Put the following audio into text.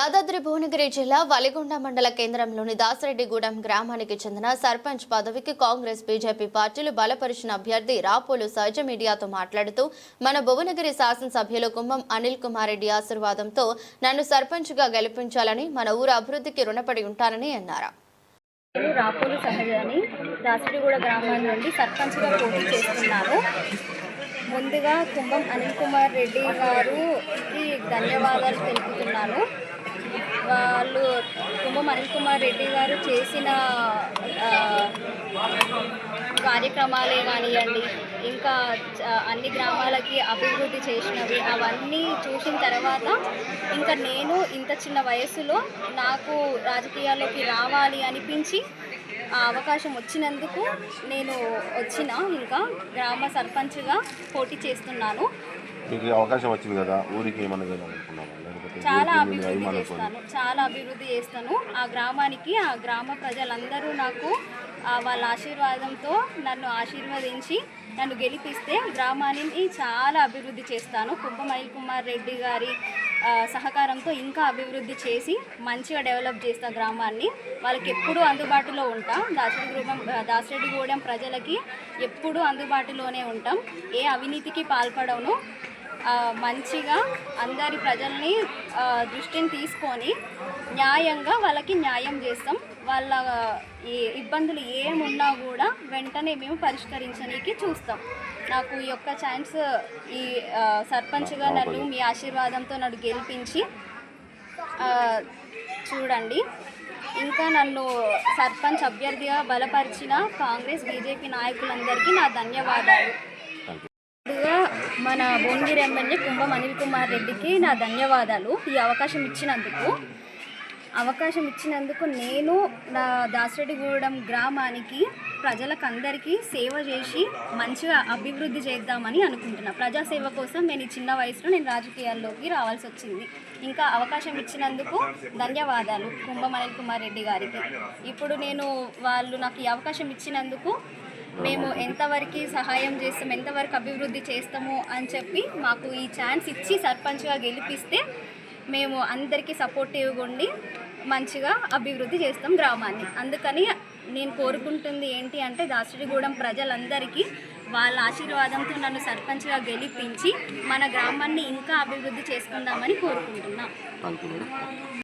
యాదాద్రి భువనగిరి జిల్లా వలిగొండ మండల కేంద్రంలోని దాసరెడ్డిగూడెం గ్రామానికి చెందిన సర్పంచ్ పదవికి కాంగ్రెస్ బీజేపీ పార్టీలు బలపరిచిన అభ్యర్థి రాపోలు సహజ మీడియాతో మాట్లాడుతూ మన భువనగిరి శాసనసభ్యులు కుంభం అనిల్ కుమార్ రెడ్డి ఆశీర్వాదంతో నన్ను సర్పంచ్గా గెలిపించాలని మన ఊరు అభివృద్ధికి రుణపడి ఉంటానని అన్నారు. రాపోలు సహజని దాసరెడ్డిగూడెం గ్రామం నుండి సర్పంచ్గా పోటీ చేస్తున్నాను. ముందుగా కుంభం అనిల్ కుమార్ రెడ్డి గారికి ధన్యవాదాలు తెలుపుతున్నాను. వాళ్ళు కుంభం అనిల్ కుమార్ రెడ్డి గారు చేసిన కార్యక్రమాలే కానివ్వండి, ఇంకా అన్ని గ్రామాలకి అభివృద్ధి చేసినవి అవన్నీ చూసిన తర్వాత ఇంకా నేను ఇంత చిన్న వయసులో నాకు రాజకీయాల్లోకి రావాలి అనిపించి ఆ అవకాశం వచ్చినందుకు నేను ఇంకా గ్రామ సర్పంచ్గా పోటీ చేస్తున్నాను. అవకాశం వచ్చింది కదా, ఊరికి చాలా అభివృద్ధి చేస్తాను. ఆ గ్రామానికి ఆ గ్రామ ప్రజలందరూ నాకు వాళ్ళ ఆశీర్వాదంతో నన్ను ఆశీర్వదించి నన్ను గెలిపిస్తే గ్రామాన్ని చాలా అభివృద్ధి చేస్తాను. కుంభం అనిల్ కుమార్ రెడ్డి గారి సహకారంతో ఇంకా అభివృద్ధి చేసి మంచిగా డెవలప్ చేస్తా గ్రామాన్ని. వాళ్ళకి ఎప్పుడూ అందుబాటులో ఉంటాం. దాసరెడ్డిగూడెం ప్రజలకి ఎప్పుడూ అందుబాటులోనే ఉంటాం. ఏ అవినీతికి పాల్పడను. మంచిగా అందరి ప్రజల్ని దృష్టిని తీసుకొని న్యాయంగా వాళ్ళకి న్యాయం చేస్తాం. వాళ్ళ ఇబ్బందులు ఏమున్నా కూడా వెంటనే మేము పరిష్కరించడానికి చూస్తాం. నాకు ఈ యొక్క ఛాన్స్ ఈ సర్పంచ్గా నన్ను మీ ఆశీర్వాదంతో నన్ను గెలిపించి చూడండి. ఇంకా నన్ను సర్పంచ్ అభ్యర్థిగా బలపరిచిన కాంగ్రెస్ బీజేపీ నాయకులందరికీ నా ధన్యవాదాలు. ముందుగా మన భువనగిరి ఎమ్మెల్యే కుంభం అనిల్ కుమార్ రెడ్డికి నా ధన్యవాదాలు. ఈ అవకాశం ఇచ్చినందుకు నేను నా దాసరెడ్డిగూడెం గ్రామానికి ప్రజలకందరికీ సేవ చేసి మంచిగా అభివృద్ధి చేద్దామని అనుకుంటున్నా. ప్రజాసేవ కోసం నేను ఈ చిన్న వయసులో నేను రాజకీయాల్లోకి రావాల్సి వచ్చింది. ఇంకా అవకాశం ఇచ్చినందుకు ధన్యవాదాలు కుంభం అనిల్ కుమార్ రెడ్డి గారికి. ఇప్పుడు వాళ్ళు నాకు ఈ అవకాశం ఇచ్చినందుకు మేము ఎంతవరకు సహాయం చేస్తాం, ఎంతవరకు అభివృద్ధి చేస్తాము అని చెప్పి మాకు ఈ ఛాన్స్ ఇచ్చి సర్పంచ్గా గెలిపిస్తే మేము అందరికీ సపోర్టివ్గా ఉండి మంచిగా అభివృద్ధి చేస్తాం గ్రామాన్ని. అందుకని నేను కోరుకుంటుంది ఏంటి అంటే దాసరెడ్డిగూడెం ప్రజలందరికీ వాళ్ళ ఆశీర్వాదంతో నన్ను సర్పంచ్గా గెలిపించి మన గ్రామాన్ని ఇంకా అభివృద్ధి చేసుకుందామని కోరుకుంటున్నాం.